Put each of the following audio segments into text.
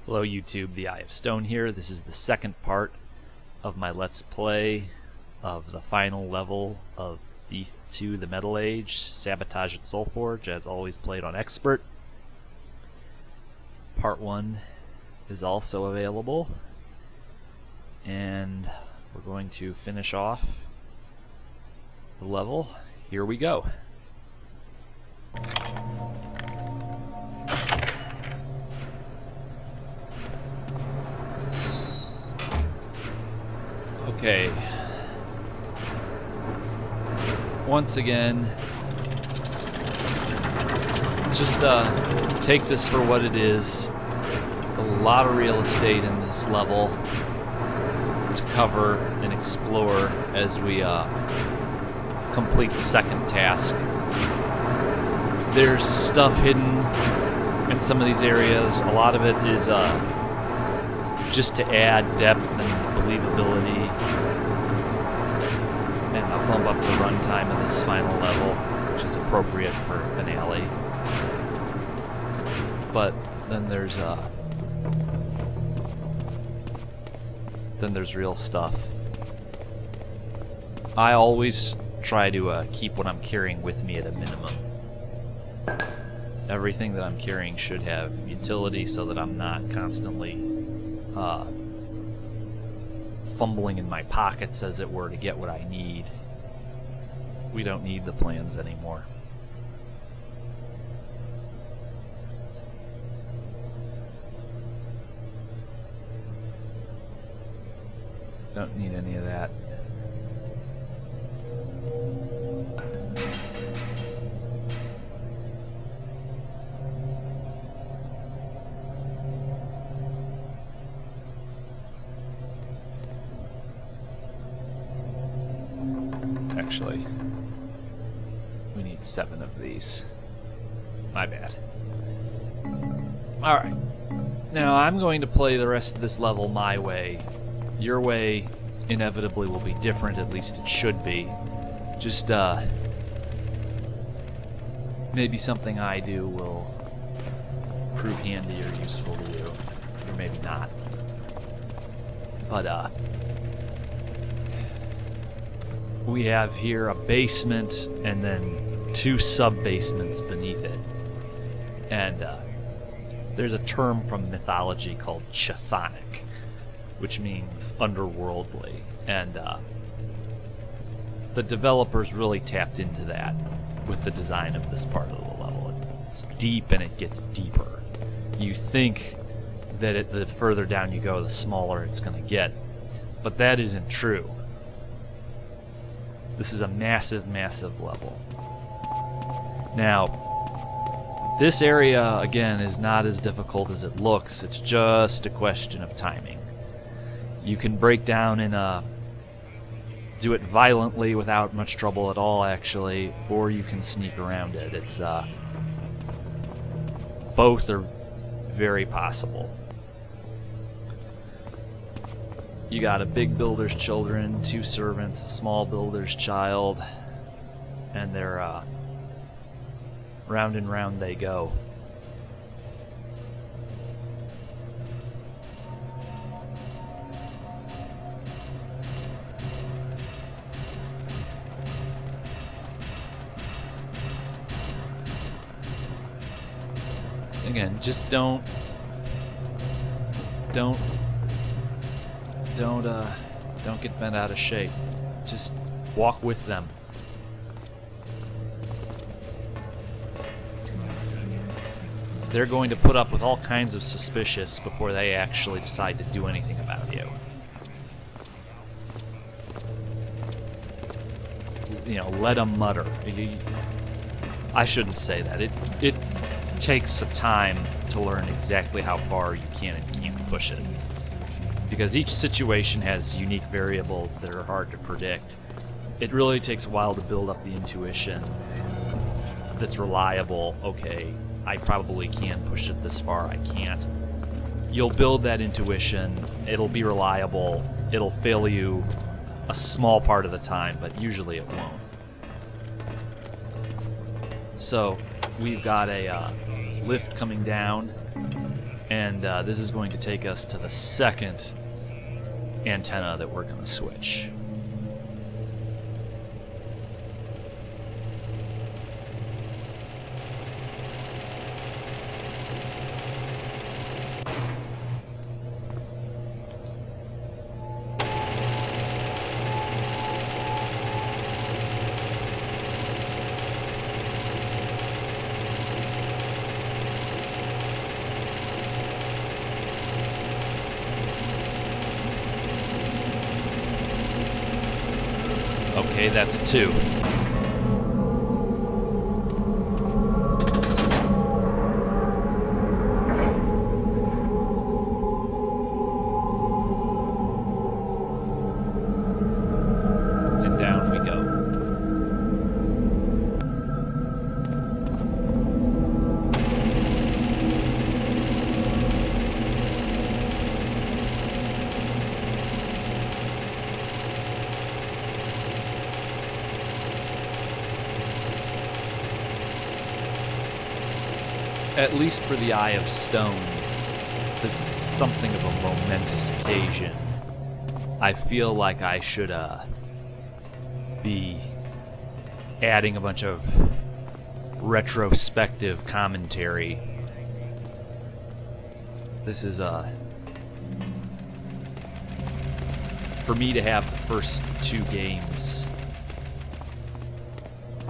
Hello YouTube, the Eye of Stone here. This is the second part of my Let's Play of the final level of Thief 2 The Metal Age, Sabotage at Soulforge, as always played on Expert. Part 1 is also available, and we're going to finish off the level. Here we go. Okay. Once again, just take this for what it is. A lot of real estate in this level to cover and explore as we complete the second task. There's stuff hidden in some of these areas. A lot of it is just to add depth and believability, and I'll bump up the runtime of this final level, which is appropriate for a finale. But then there's real stuff. I always try to keep what I'm carrying with me at a minimum. Everything that I'm carrying should have utility so that I'm not constantly fumbling in my pockets, as it were, to get what I need. We don't need the plans anymore. Don't need any of that. Actually, we need 7 of these. My bad. Alright. Now I'm going to play the rest of this level my way. Your way inevitably will be different, at least it should be. Just, maybe something I do will prove handy or useful to you. Or maybe not. But, we have here a basement and then 2 sub-basements beneath it. And there's a term from mythology called chthonic, which means underworldly. And the developers really tapped into that with the design of this part of the level. It's deep and it gets deeper. You think that the further down you go, the smaller it's going to get. But that isn't true. This is a massive, massive level. Now, this area, again, is not as difficult as it looks. It's just a question of timing. You can break down and do it violently without much trouble at all, actually, or you can sneak around it. It's both are very possible. You got a big builder's children, 2 servants, a small builder's child, and they're round and round they go. Again, just don't get bent out of shape. Just walk with them. They're going to put up with all kinds of suspicious before they actually decide to do anything about you. You know, let them mutter. I shouldn't say that. It takes some time to learn exactly how far you can and can't push it, because each situation has unique variables that are hard to predict. It really takes a while to build up the intuition that's reliable. Okay, I probably can push it this far, I can't. You'll build that intuition, it'll be reliable, it'll fail you a small part of the time, but usually it won't. So we've got a lift coming down, And this is going to take us to the second antenna that we're going to switch. Okay, that's 2. And down we go. At least for the Eye of Stone, this is something of a momentous occasion. I feel like I should be adding a bunch of retrospective commentary. This is for me to have the first 2 games,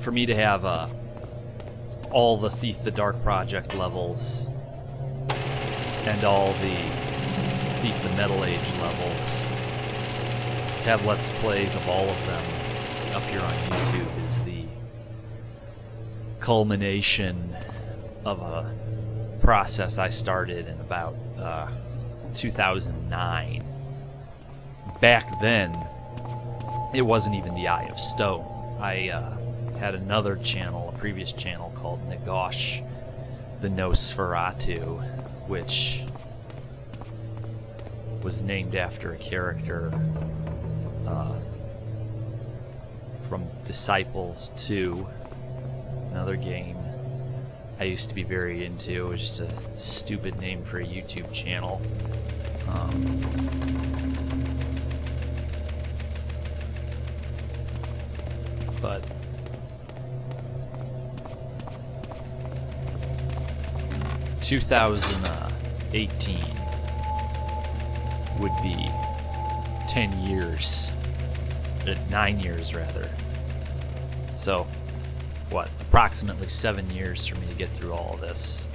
for me to have all the Thief the Dark Project levels and all the Thief the Metal Age levels, to have Let's Plays of all of them up here on YouTube is the culmination of a process I started in about 2009. Back then, it wasn't even the Eye of Stone. I had another channel, a previous channel called Nagosh the Nosferatu, which was named after a character from Disciples 2, another game I used to be very into. It was just a stupid name for a YouTube channel. But 2018 would be 10 years, 9 years rather. So, what, approximately 7 years for me to get through all of this.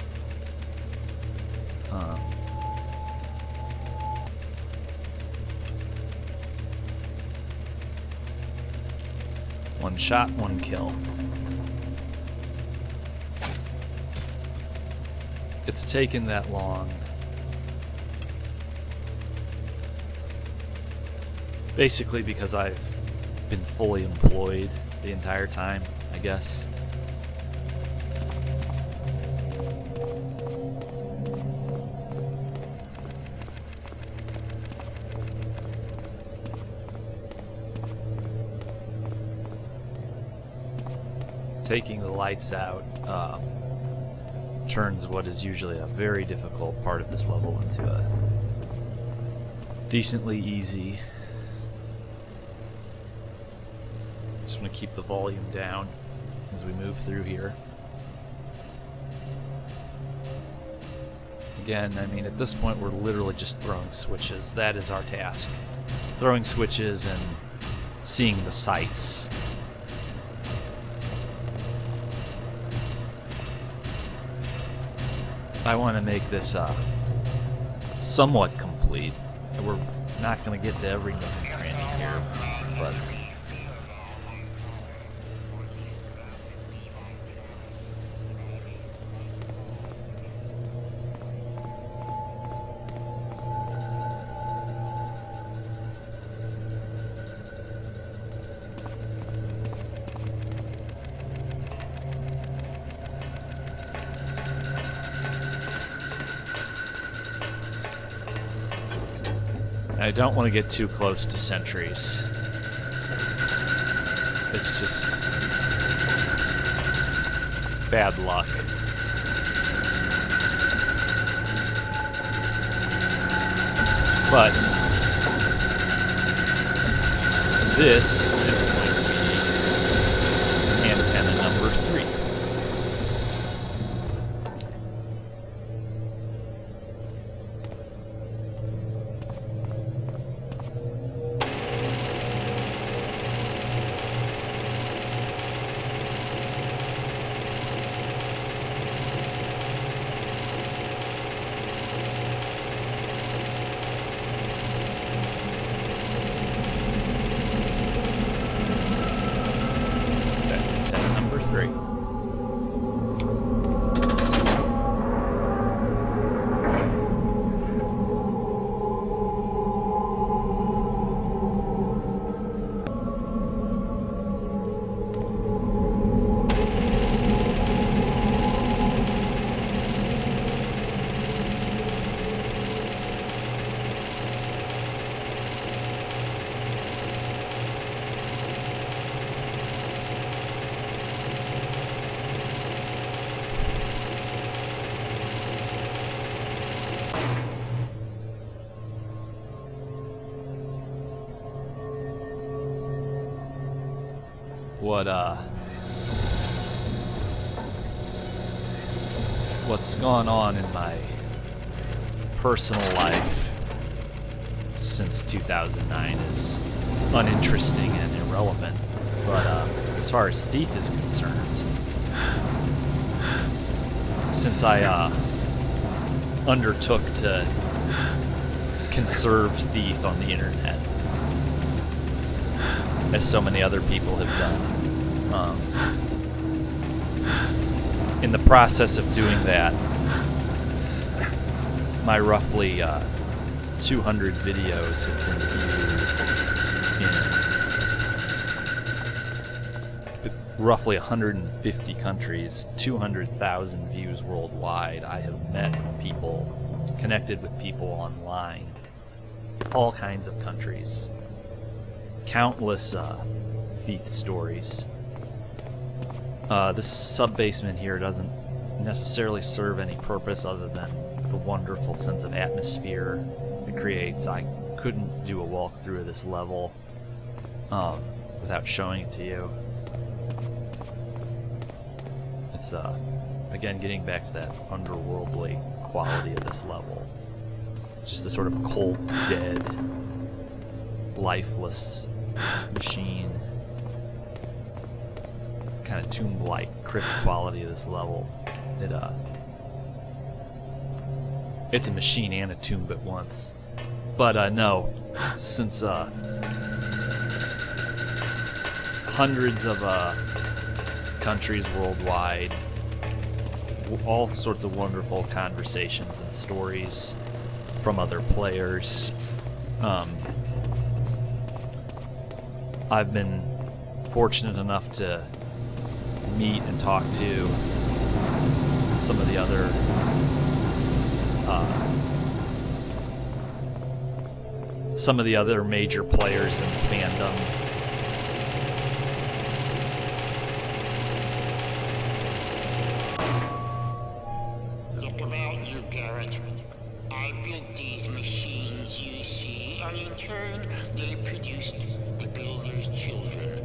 One shot, one kill. It's taken that long. Basically because I've been fully employed the entire time, I guess. Taking the lights out turns what is usually a very difficult part of this level into a decently easy. Just want to keep the volume down as we move through here. Again, I mean, at this point we're literally just throwing switches. That is our task. Throwing switches and seeing the sights. I want to make this somewhat complete. We're not going to get to every nook and cranny here, but I don't want to get too close to sentries. It's just bad luck. But this is going to be antenna number 3. What's gone on in my personal life since 2009 is uninteresting and irrelevant, but as far as Thief is concerned, since I undertook to conserve Thief on the internet, as so many other people have done, in the process of doing that, my roughly 200 videos have been viewed in roughly 150 countries, 200,000 views worldwide. I have met people, connected with people online, all kinds of countries, countless Thief stories. This sub-basement here doesn't necessarily serve any purpose other than the wonderful sense of atmosphere it creates. I couldn't do a walkthrough of this level without showing it to you. It's, again, getting back to that underworldly quality of this level. Just the sort of cold, dead, lifeless machine, kind of tomb-like crypt quality of this level. It's a machine and a tomb at once. But no, since hundreds of countries worldwide, all sorts of wonderful conversations and stories from other players. I've been fortunate enough to meet and talk to some of the other major players in the fandom. Look about you, Garrett. I built these machines you see, and in turn they produced the builder's children.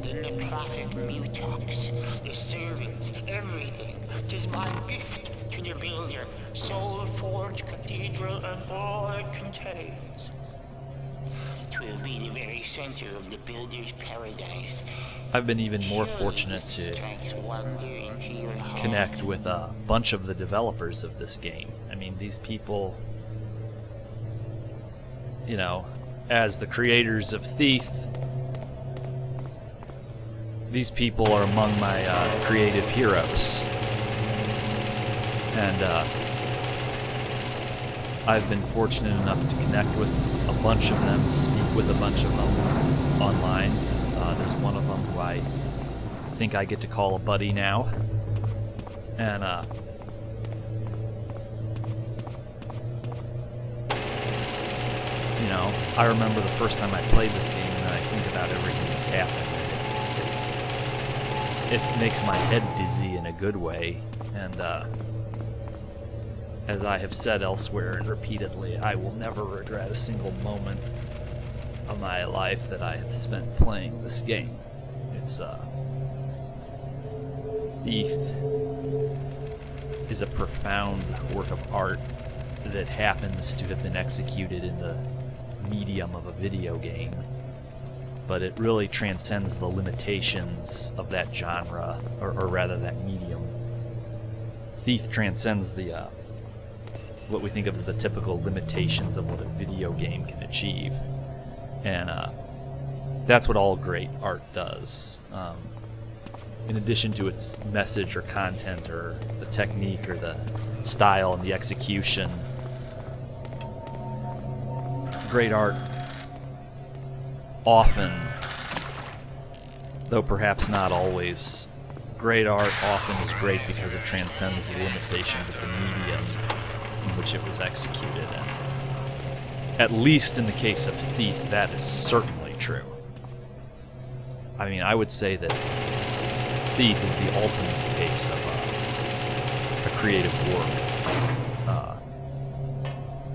The necrotic mutox, the servants, everything. 'Tis my gift to the builder, Soulforge Cathedral, and all it contains. 'Twill be the very center of the builder's paradise. I've been even more fortunate to connect with a bunch of the developers of this game. I mean, these people, you know, as the creators of Thief, these people are among my creative heroes. And I've been fortunate enough to connect with a bunch of them, speak with a bunch of them online. There's one of them who I think I get to call a buddy now. And you know, I remember the first time I played this game, and I think about everything that's happened. It makes my head dizzy in a good way, and as I have said elsewhere and repeatedly, I will never regret a single moment of my life that I have spent playing this game. It's Thief is a profound work of art that happens to have been executed in the medium of a video game, but it really transcends the limitations of that genre, or rather that medium. Thief transcends the what we think of as the typical limitations of what a video game can achieve, and that's what all great art does. In addition to its message or content or the technique or the style and the execution, great art often, though perhaps not always, great art often is great because it transcends the limitations of the medium in which it was executed. And at least in the case of Thief, that is certainly true. I mean, I would say that Thief is the ultimate case of a creative work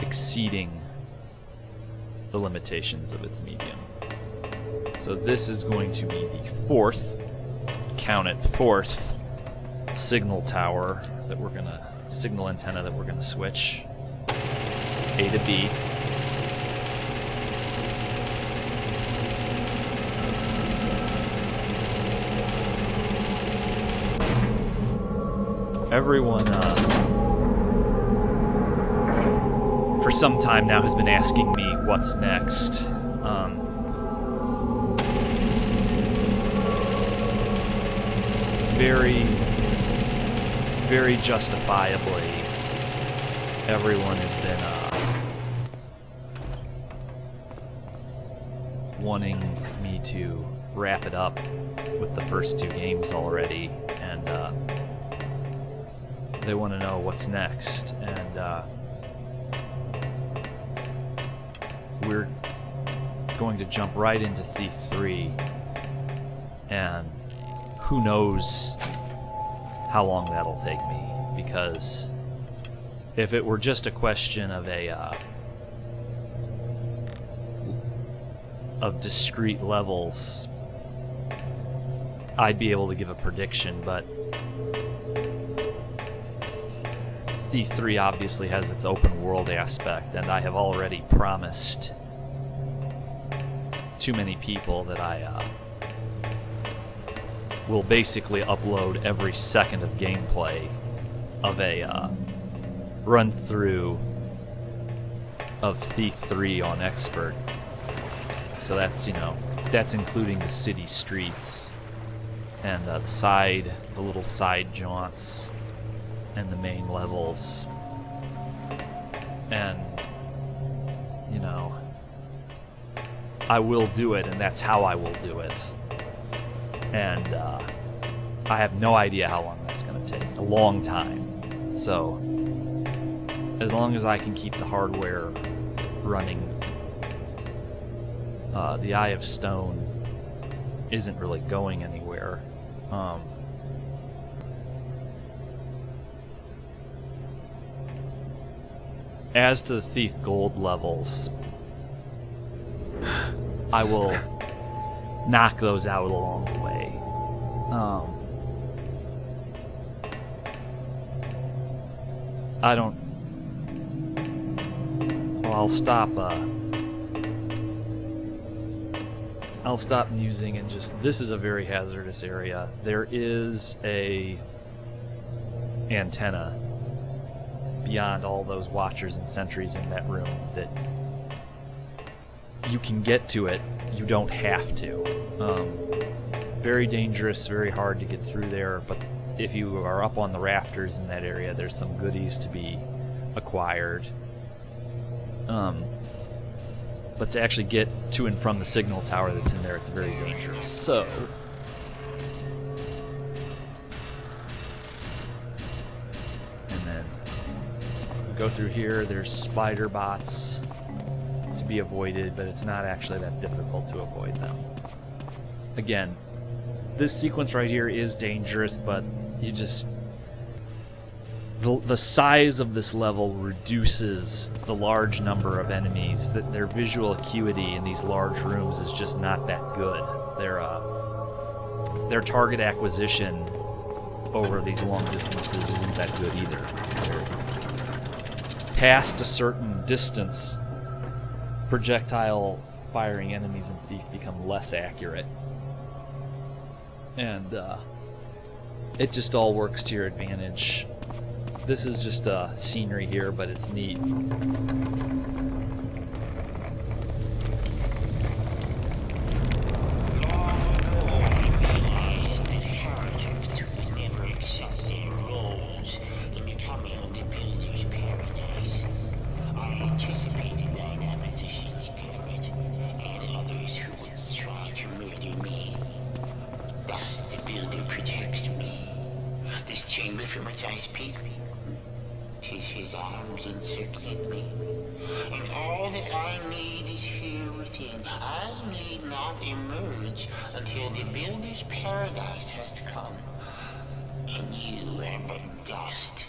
exceeding the limitations of its medium. So this is going to be the fourth, count it, fourth signal tower that we're gonna, signal antenna that we're gonna switch A to B. Everyone, for some time now, has been asking me what's next. Very justifiably, everyone has been wanting me to wrap it up with the first two games already, and they want to know what's next, and we're going to jump right into Thief 3, and who knows how long that'll take me, because if it were just a question of of discrete levels, I'd be able to give a prediction, but Thief 3 obviously has its open world aspect, and I have already promised too many people that I will basically upload every second of gameplay of a run through of Thief 3 on Expert. So that's, you know, that's including the city streets and the little side jaunts and the main levels. And, you know, I will do it, and that's how I will do it. And I have no idea how long that's going to take. A long time. So, as long as I can keep the hardware running, the Eye of Stone isn't really going anywhere. As to the Thief Gold levels, I will knock those out along the way. I don't... Well, I'll stop musing and just... This is a very hazardous area. There is a antenna beyond all those watchers and sentries in that room that you can get to it. You don't have to. Very dangerous, very hard to get through there, but if you are up on the rafters in that area, there's some goodies to be acquired. But to actually get to and from the signal tower that's in there, it's very dangerous. So, and then we go through here, there's spider bots to be avoided, but it's not actually that difficult to avoid them. Again, this sequence right here is dangerous, but you just... the size of this level reduces the large number of enemies. That their visual acuity in these large rooms is just not that good. Their target acquisition over these long distances isn't that good either. Past a certain distance, projectile firing enemies in Thief become less accurate. And it just all works to your advantage. This is just scenery here, but it's neat. From which I speak, 'tis his arms encircling me, and all that I need is here within. I need not emerge until the builder's paradise has come, and you are but dust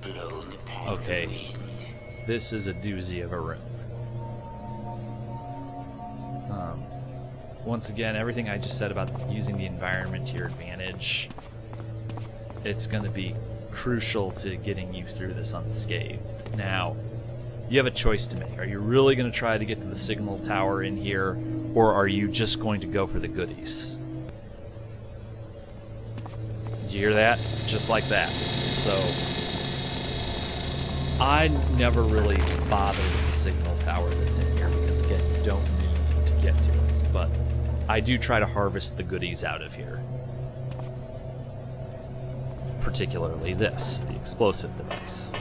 blown upon the wind. This is a doozy of a room. Once again, everything I just said about using the environment to your advantage, it's going to be crucial to getting you through this unscathed. Now, you have a choice to make. Are you really going to try to get to the signal tower in here, or are you just going to go for the goodies? Did you hear that? Just like that. So, I never really bother with the signal tower that's in here, because again, you don't need to get to it. But I do try to harvest the goodies out of here. Particularly this, the explosive device.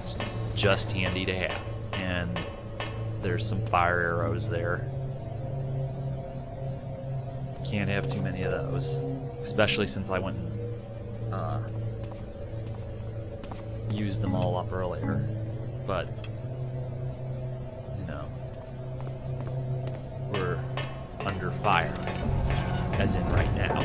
It's just handy to have. And there's some fire arrows there. Can't have too many of those. Especially since I went and used them all up earlier. But, you know, we're under fire. As in right now.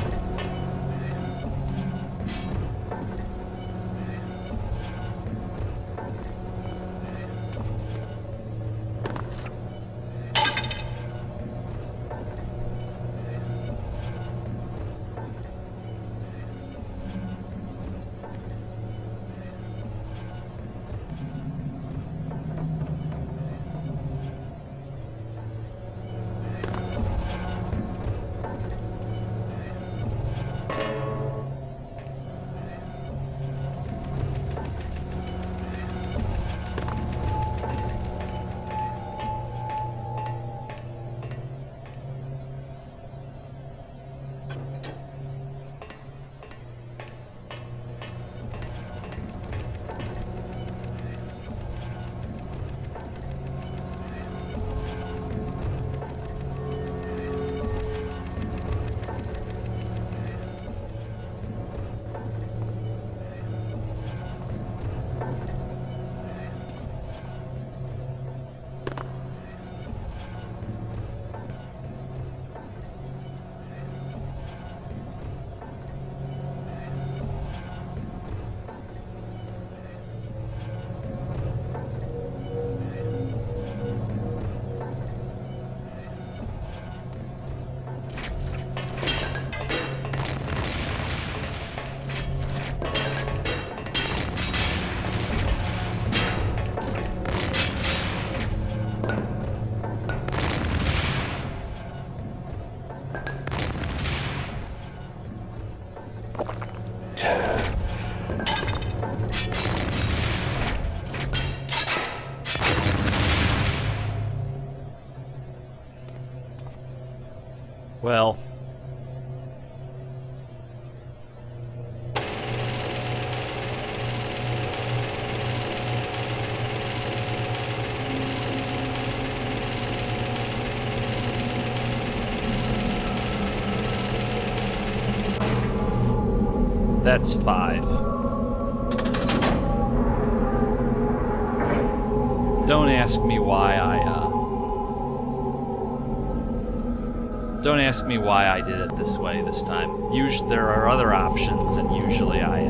Well, that's 5. Don't ask me why Don't ask me why I did it this way this time. Usually there are other options, and usually I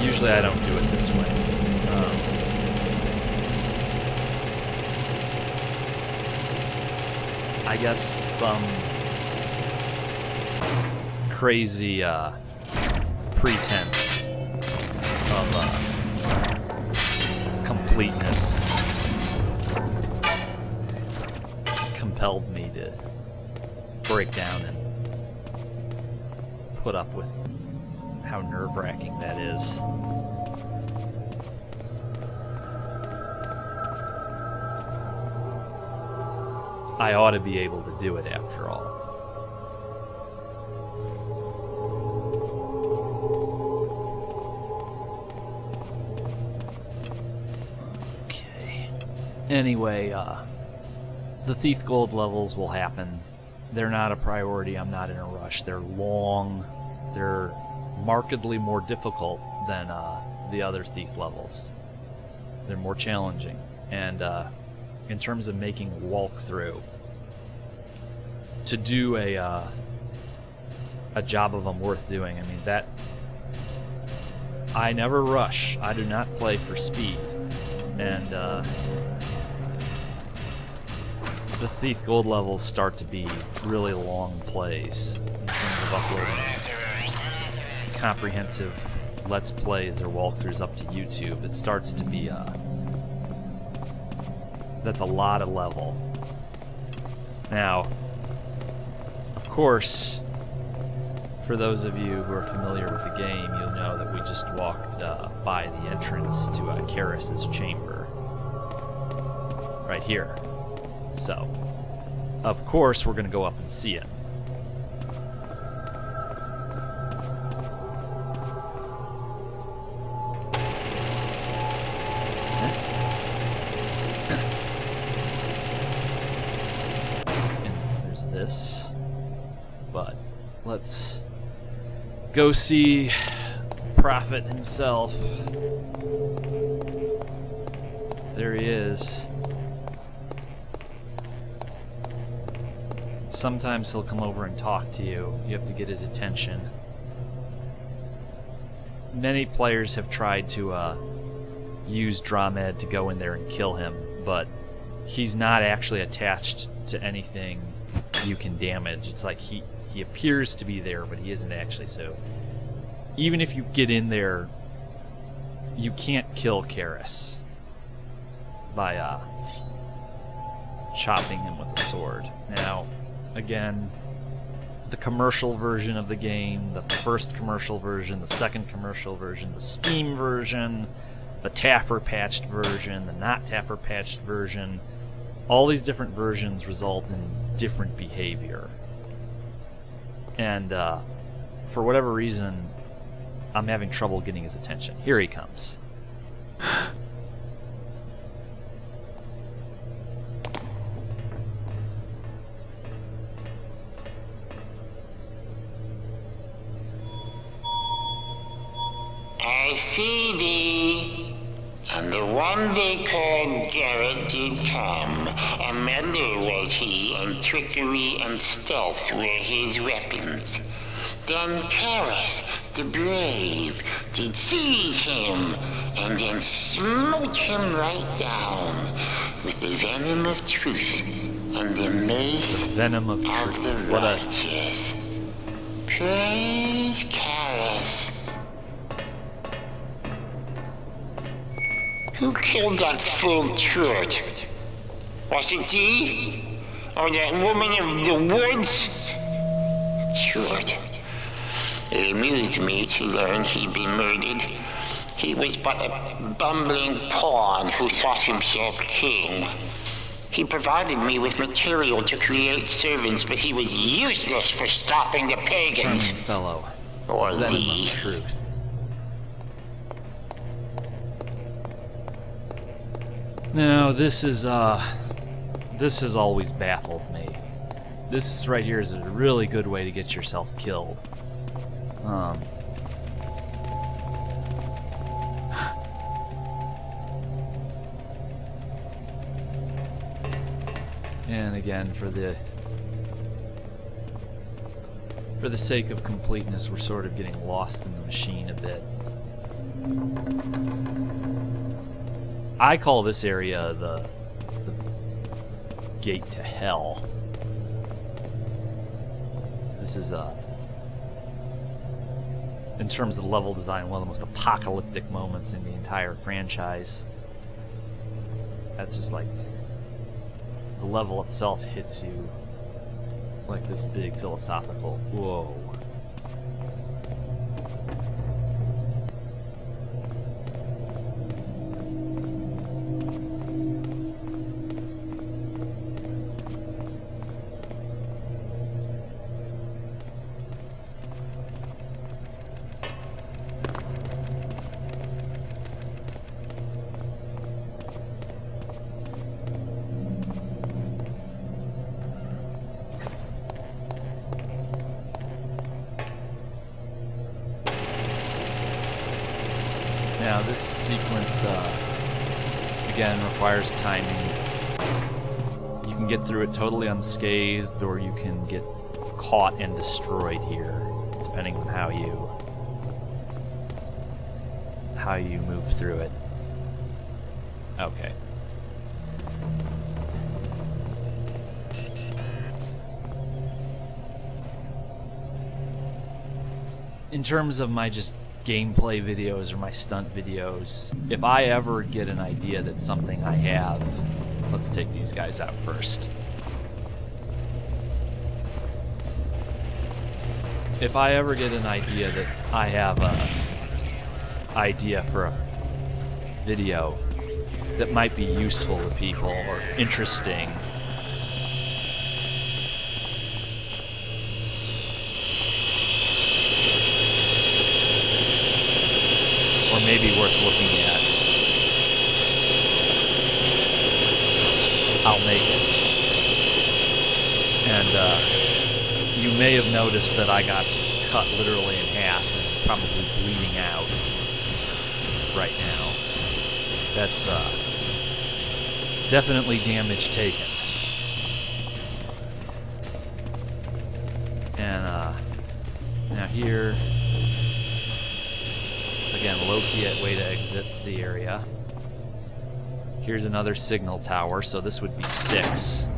Usually I don't do it this way. I guess some crazy pretense of completeness compelled me to break down and put up with how nerve-wracking that is. I ought to be able to do it after all. Okay. Anyway, the Thief Gold levels will happen. They're not a priority. I'm not in a rush. They're long. They're markedly more difficult than the other Thief levels. They're more challenging. And in terms of making a walkthrough, to do a job of them worth doing, I mean, that I never rush. I do not play for speed. And the Thief Gold levels start to be really long plays in terms of uploading comprehensive Let's Plays or walkthroughs up to YouTube. It starts to be that's a lot of level. Now, of course, for those of you who are familiar with the game, you'll know that we just walked by the entrance to Karis's chamber. Right here. So, of course, we're going to go up and see it. This, but let's go see Prophet himself. There he is. Sometimes he'll come over and talk to you. You have to get his attention. Many players have tried to use Dramed to go in there and kill him, but he's not actually attached to anything you can damage. It's like he appears to be there, but he isn't actually. So even if you get in there, you can't kill Karis by chopping him with a sword. Now, again, the commercial version of the game, the first commercial version, the second commercial version, the Steam version, the Taffer patched version, the not Taffer patched version, all these different versions result in different behavior. And for whatever reason, I'm having trouble getting his attention. Here he comes. I see thee. And the one they called Garrett did come. A meddler was he, and trickery and stealth were his weapons. Then Karis, the brave, did seize him, and then smote him right down with the venom of truth and the mace Venom of of truth. the What a righteous. Praise Karis. Who killed that fool Truart? Was it thee? Or that woman of the woods? Truart. It amused me to learn he'd been murdered. He was but a bumbling pawn who thought himself king. He provided me with material to create servants, but he was useless for stopping the pagans. charming fellow. Or Venom thee. of truth. No, this has always baffled me. This right here is a really good way to get yourself killed. And again, for the sake of completeness, we're sort of getting lost in the machine a bit. I call this area the gate to hell. This is in terms of level design, one of the most apocalyptic moments in the entire franchise. That's just like, the level itself hits you like this big philosophical whoa. Now this sequence, again, requires timing. You can get through it totally unscathed, or you can get caught and destroyed here, depending on how you move through it. Okay. In terms of my just gameplay videos or my stunt videos, if I ever get an idea that something I have, let's take these guys out first. If I ever get an idea that I have a idea for a video that might be useful to people or interesting, or maybe worth looking at, I'll make it. And you may have noticed that I got cut literally in half and probably bleeding out right now. That's definitely damage taken. And now here, again, low-key way to exit the area. Here's another signal tower, so this would be 6.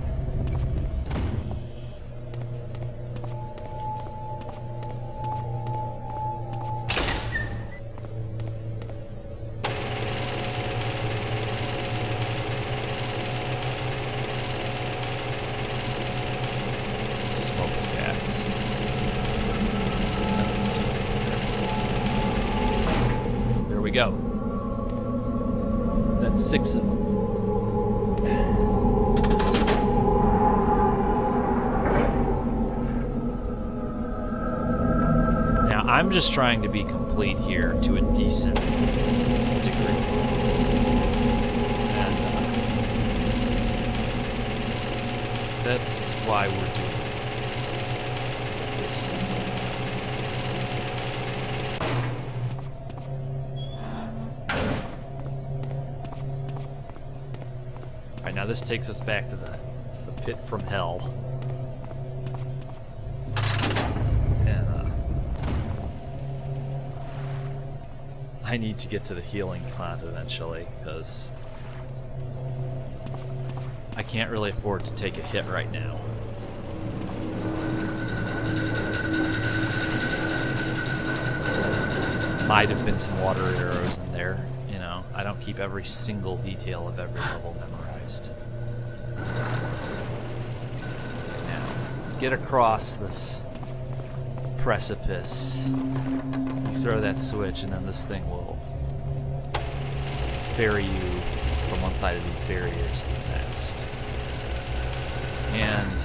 Smokestacks. Sense of scenery there. There we go. That's 6 of them. Now, I'm just trying to be complete here to a decent degree. And that's why we're doing this. Alright, now this takes us back to the pit from hell. And I need to get to the healing font eventually, because I can't really afford to take a hit right now. Might have been some water arrows in there, you know. I don't keep every single detail of every level memorized. Now, to get across this precipice, you throw that switch and then this thing will ferry you from one side of these barriers to the next. And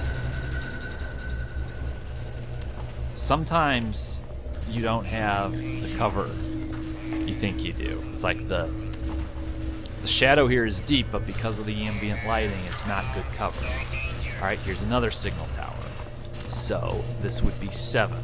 sometimes you don't have the cover you think you do. It's like the shadow here is deep, but because of the ambient lighting, it's not good cover. Alright, here's another signal tower. So, this would be 7.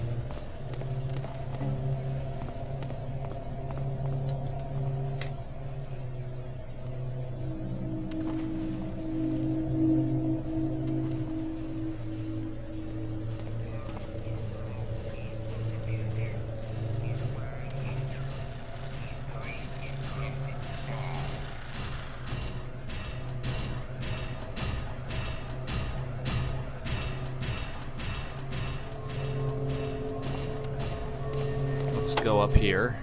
let's go up here.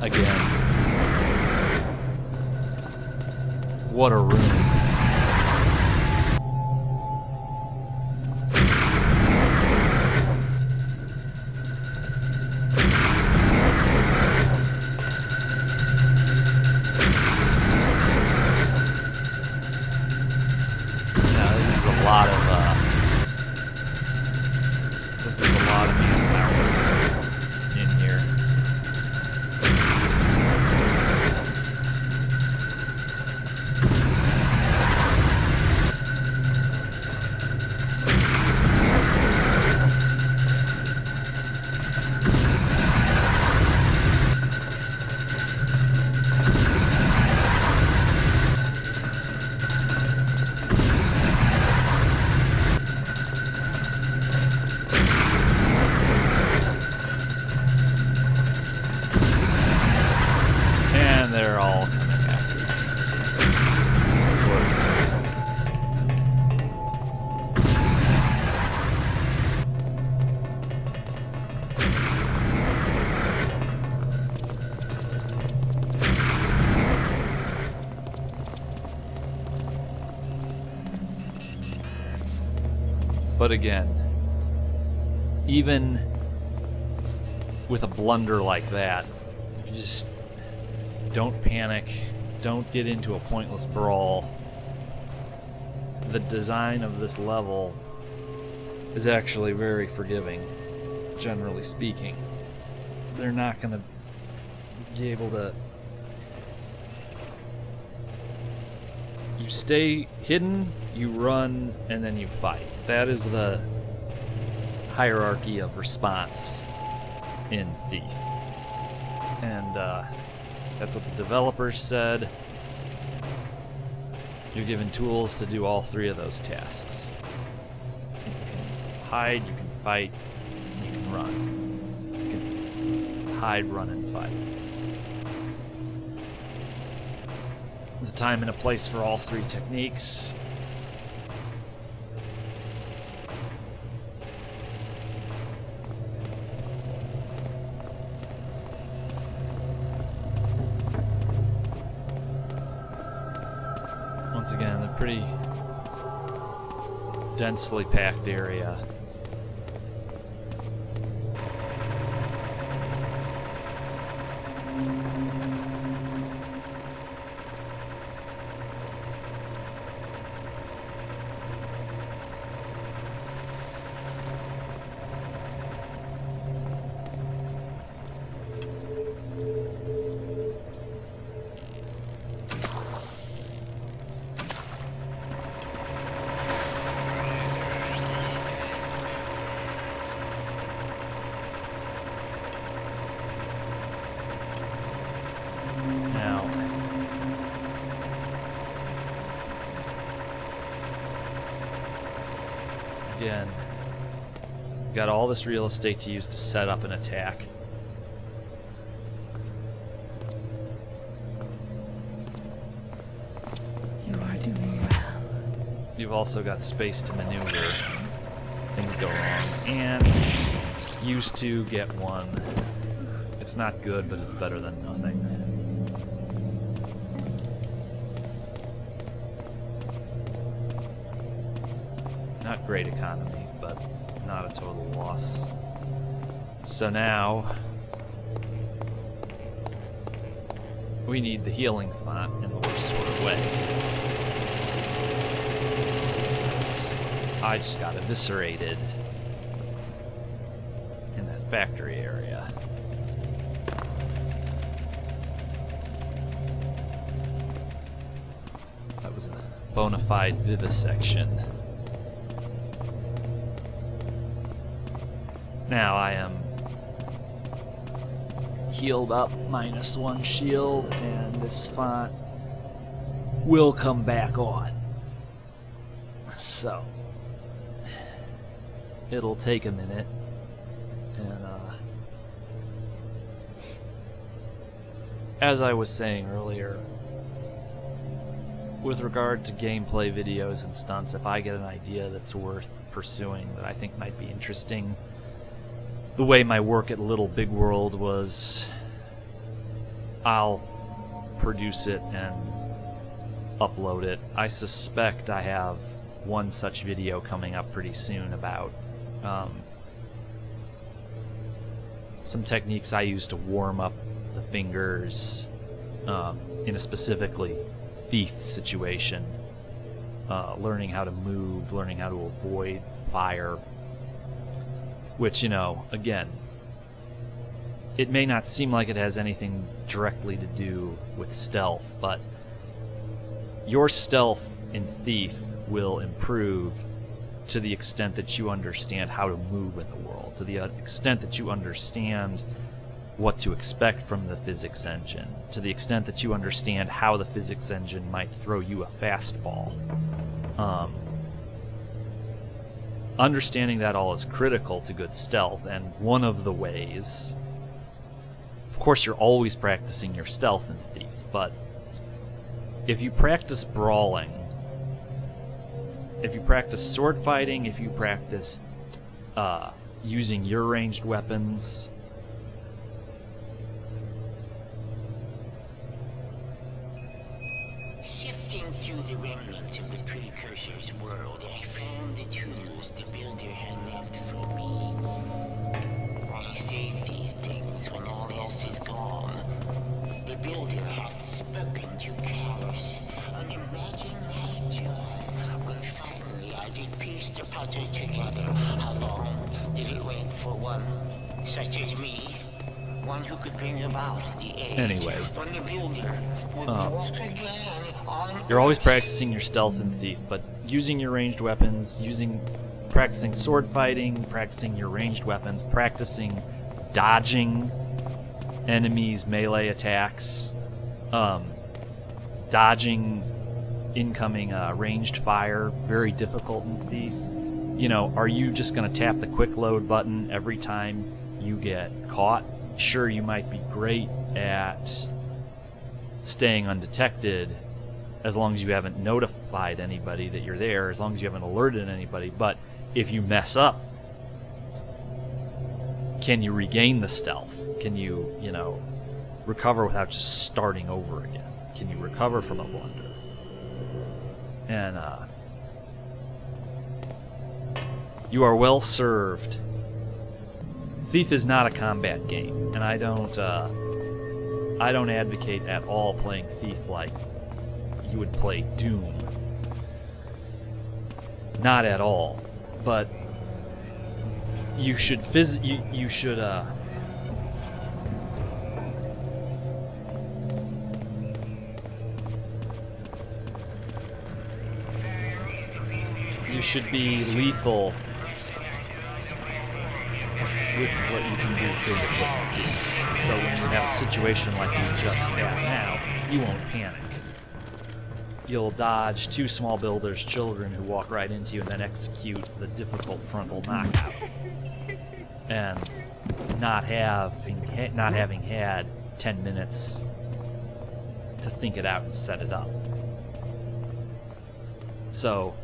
Again. What a room. Now this is a lot of manpower in here. They're all coming after me. It's But again, even with a blunder like that, you just don't panic, don't get into a pointless brawl. The design of this level is actually very forgiving, generally speaking. They're not going to be able to... You stay hidden, you run, and then you fight. That is the hierarchy of response in Thief. And that's what the developers said. You're given tools to do all three of those tasks. You can hide, you can fight, and you can run. You can hide, run, and fight. There's a time and a place for all three techniques. Once again, a pretty densely packed area. Again, you've got all this real estate to use to set up an attack. You are doing well. you've also got space to maneuver. Things go wrong. And used to get one. It's not good, but it's better than nothing. Not great economy, but not a total loss. So now we need the healing font in the worst sort of way. I just got eviscerated in that factory area. That was a bona fide vivisection. Now I am healed up, -1 shield, and this font will come back on. So it'll take a minute, and as I was saying earlier, with regard to gameplay videos and stunts, if I get an idea that's worth pursuing, that I think might be interesting, the way my work at Little Big World was, I'll produce it and upload it. I suspect I have one such video coming up pretty soon about some techniques I use to warm up the fingers in a specifically thief situation. Learning how to move, learning how to avoid fire. Which, you know, again, it may not seem like it has anything directly to do with stealth, but your stealth in Thief will improve to the extent that you understand how to move in the world, to the extent that you understand what to expect from the physics engine, to the extent that you understand how the physics engine might throw you a fastball. Understanding that all is critical to good stealth, and one of the ways, of course you're always practicing your stealth in Thief, but if you practice brawling, if you practice sword fighting, if you practice using your ranged weapons, sifting through the remnants of the Precursor's world, I found the tools the Builder had left for me. I saved these things when all else is gone. The Builder hath spoken to Kalos, and imagine my joy when finally I did piece the puzzle together. How long did it wait for one such as me? One who could bring about the age Anyway, when the Builder would walk again on you're always practicing your stealth in Thief, but using your ranged weapons, practicing sword fighting, practicing your ranged weapons, practicing dodging enemies' melee attacks, dodging incoming ranged fire, very difficult in Thief. You know, are you just going to tap the quick load button every time you get caught? Sure, you might be great at staying undetected as long as you haven't notified anybody that you're there, as long as you haven't alerted anybody, but if you mess up, can you regain the stealth? Can you, you know, recover without just starting over again? Can you recover from a blunder? And you are well served. Thief is not a combat game, and I don't advocate at all playing Thief like you would play Doom. Not at all. But you should you should be lethal with what you can do physically. So when you have a situation like you just have now, you won't panic. You'll dodge two small builders' children who walk right into you and then execute the difficult frontal knockout. And not having had 10 minutes to think it out and set it up. So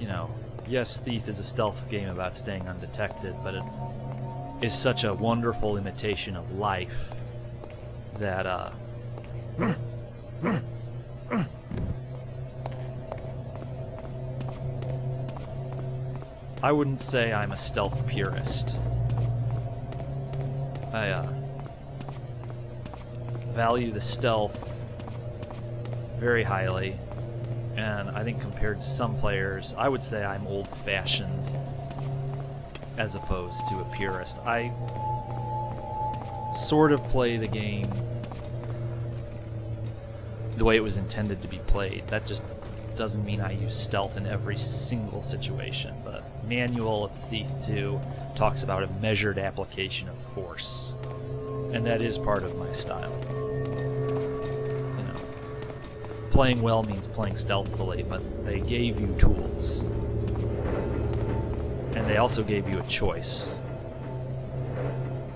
you know, yes, Thief is a stealth game about staying undetected, but it is such a wonderful imitation of life that, I wouldn't say I'm a stealth purist. I value the stealth very highly, and I think compared to some players, I would say I'm old-fashioned as opposed to a purist. I sort of play the game the way it was intended to be played. That just doesn't mean I use stealth in every single situation. The manual of Thief 2 talks about a measured application of force, and that is part of my style. You know, playing well means playing stealthily, but they gave you tools, and they also gave you a choice.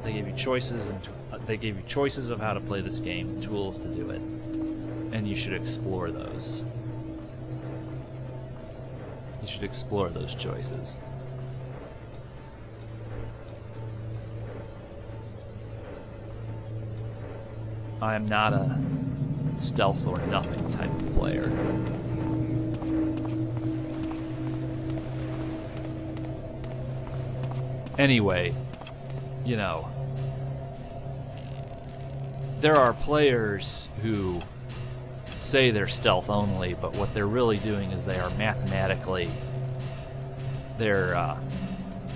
They gave you choices, and they gave you choices of how to play this game, tools to do it, and you should explore those. You should explore those choices. I am not a stealth or nothing type of player. Anyway, you know, there are players who say they're stealth only, but what they're really doing is they are mathematically, they're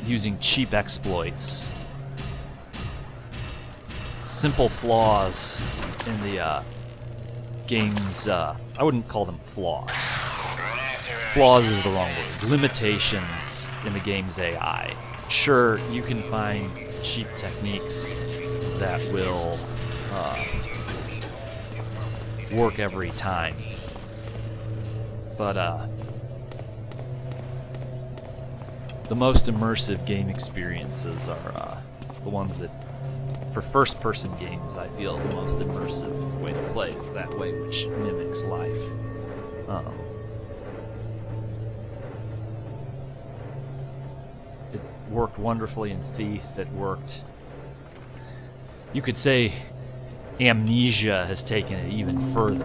using cheap exploits, simple flaws in the game's, I wouldn't call them flaws. Flaws is the wrong word. Limitations in the game's AI. Sure, you can find cheap techniques that will work every time, but the most immersive game experiences are the ones that, for first-person games, I feel the most immersive way to play is that way which mimics life. It worked wonderfully in Thief. It worked, you could say, Amnesia has taken it even further.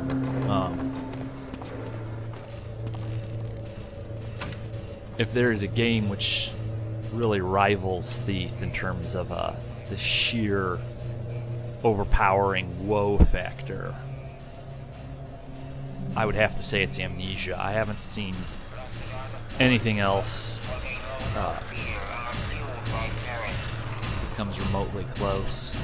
If there is a game which really rivals Thief in terms of the sheer overpowering woe factor, I would have to say it's Amnesia. I haven't seen anything else that comes remotely close.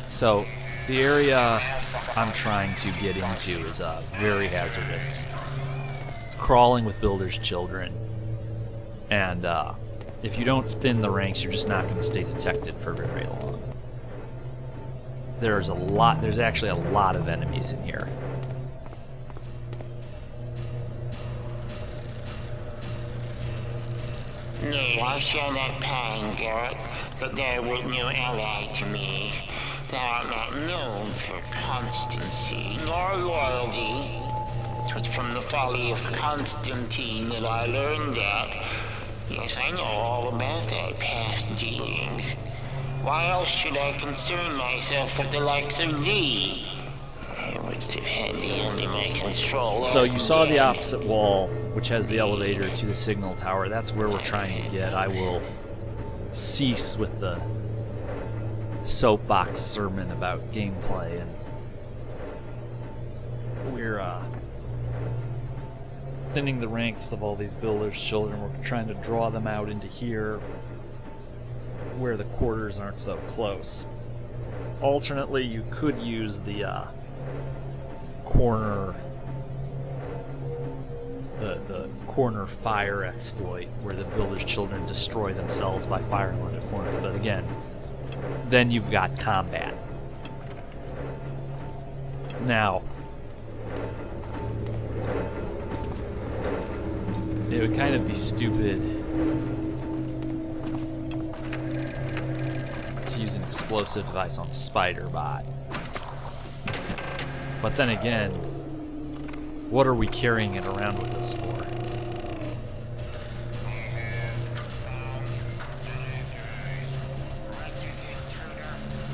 So, the area I'm trying to get into is very hazardous. It's crawling with builders' children, and if you don't thin the ranks, you're just not going to stay detected for very long. There's actually a lot of enemies in here. Nay, I shall not pine, Garrett, but thou wert no ally to me. Thou art not known for constancy nor loyalty. 'Twas from the folly of Constantine that I learned that. Yes, I know all about thy past dealings. Why else should I concern myself with the likes of thee? I would have had thee under my control. So you saw the opposite wall, which has the elevator to the signal tower. That's where we're trying to get. I will cease with the soapbox sermon about gameplay, and we're thinning the ranks of all these builders' children. We're trying to draw them out into here where the quarters aren't so close. Alternately, you could use the corner fire exploit where the builders' children destroy themselves by firing on the corners, but again, then you've got combat. Now, it would kind of be stupid use an explosive device on the spider bot. But then again, what are we carrying it around with us for?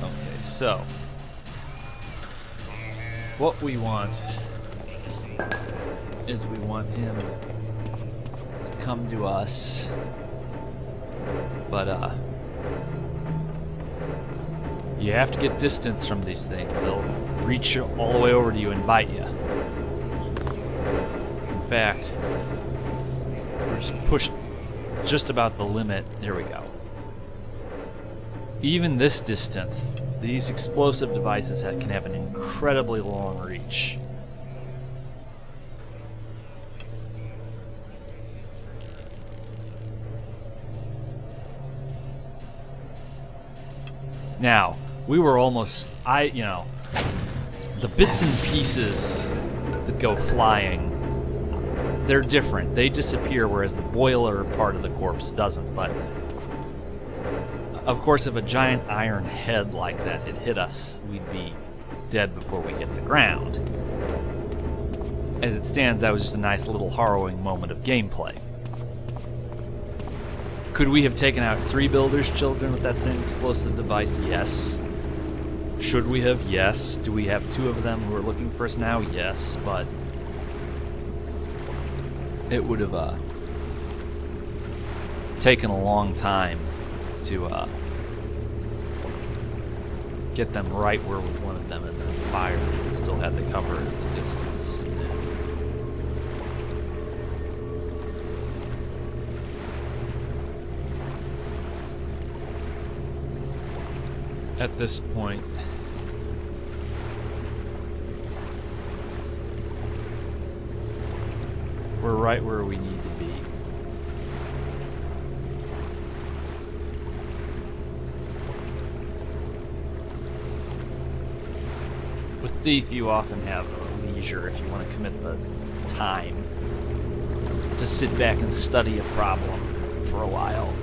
Okay, so what we want is we want him to come to us, but you have to get distance from these things. They'll reach all the way over to you and bite you. In fact, we're just pushed just about the limit. Here we go. Even this distance, these explosive devices can have an incredibly long reach. Now, we were almost, the bits and pieces that go flying, they're different. They disappear, whereas the boiler part of the corpse doesn't. But, of course, if a giant iron head like that had hit us, we'd be dead before we hit the ground. As it stands, that was just a nice little harrowing moment of gameplay. Could we have taken out 3 builders' children with that same explosive device? Yes. Should we have? Yes. Do we have 2 of them who are looking for us now? Yes, but it would have taken a long time to get them right where we wanted them and then fire and still had the cover at the distance. At this point, we're right where we need to be. With Thief, you often have leisure if you want to commit the time to sit back and study a problem for a while.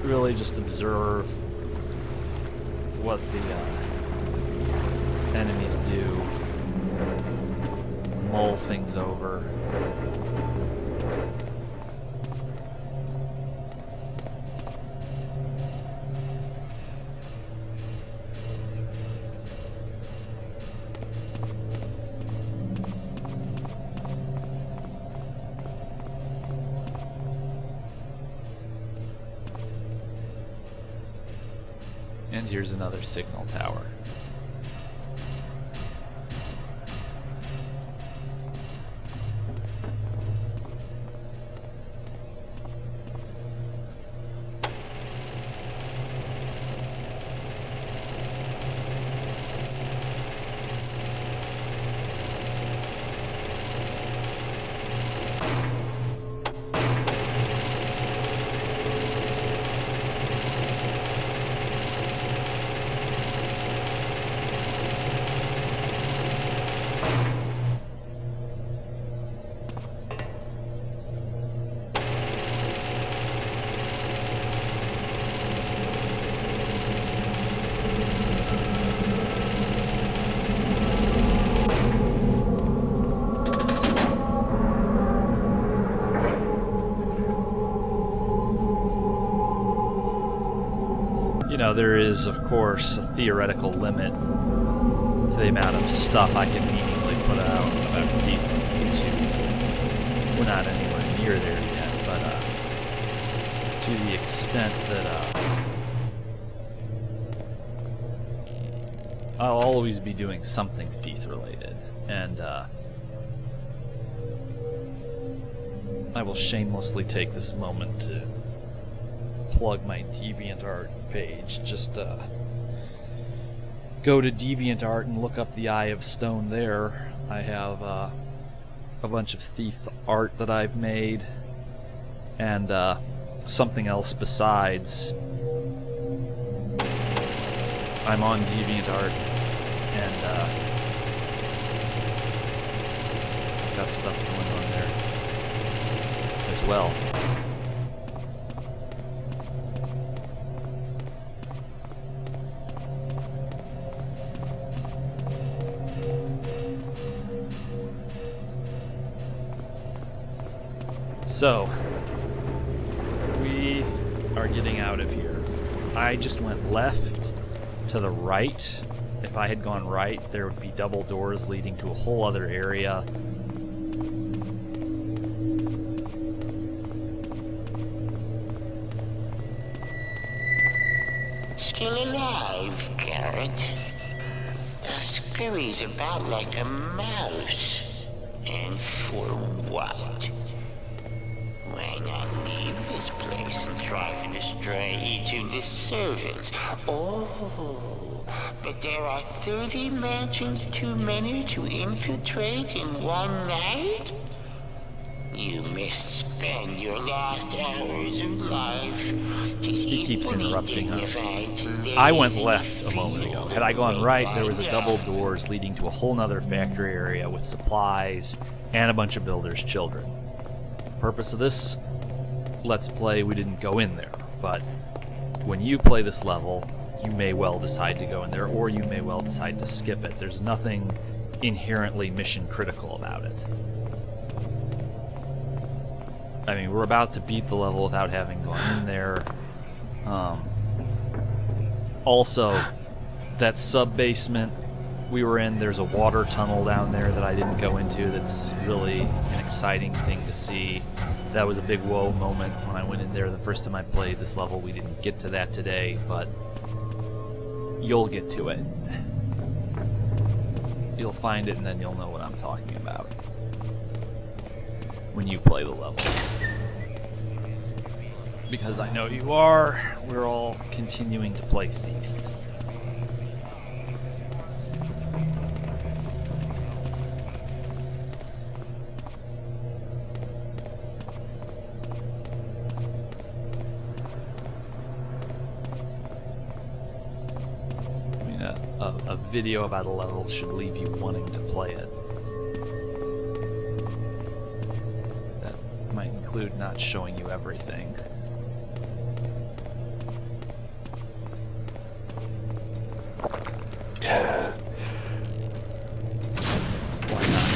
Really just observe what the enemies do, mull things over. And here's another signal tower. There is, of course, a theoretical limit to the amount of stuff I can meaningfully put out about Thief on YouTube. We're not anywhere near there yet, but to the extent that I'll always be doing something Thief related, and I will shamelessly take this moment to plug my DeviantArt page. Just go to DeviantArt and look up the Eye of Stone there. I have a bunch of Thief art that I've made, and something else besides. I'm on DeviantArt, and got stuff going on there as well. So, we are getting out of here. I just went left to the right. If I had gone right, there would be double doors leading to a whole other area. Still alive, Garrett. Scurries about like a mouse. And for what? Why not leave this place and try to destroy each of the servants? Oh, but there are 30 mansions too many to infiltrate in one night? You misspend your last hours of life. He keeps interrupting us. I went left a moment ago. Had I gone right, there was a double doors leading to a whole nother factory area with supplies and a bunch of builders' children. Purpose of this Let's Play, we didn't go in there, but when you play this level, you may well decide to go in there, or you may well decide to skip it. There's nothing inherently mission critical about it. I mean, we're about to beat the level without having gone in there. Also, that sub-basement we were in, there's a water tunnel down there that I didn't go into that's really an exciting thing to see. That was a big whoa moment when I went in there the first time I played this level. We didn't get to that today, but you'll get to it. You'll find it and then you'll know what I'm talking about when you play the level. Because I know you are, we're all continuing to play Thief. I mean, a video about a level should leave you wanting to play it. That might include not showing you everything. Why not?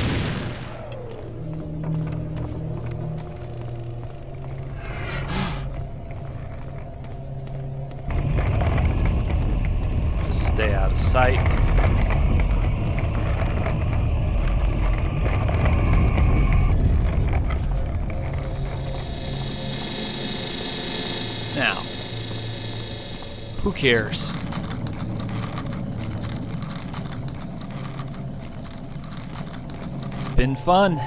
Just stay out of sight. Now, who cares? It's been fun.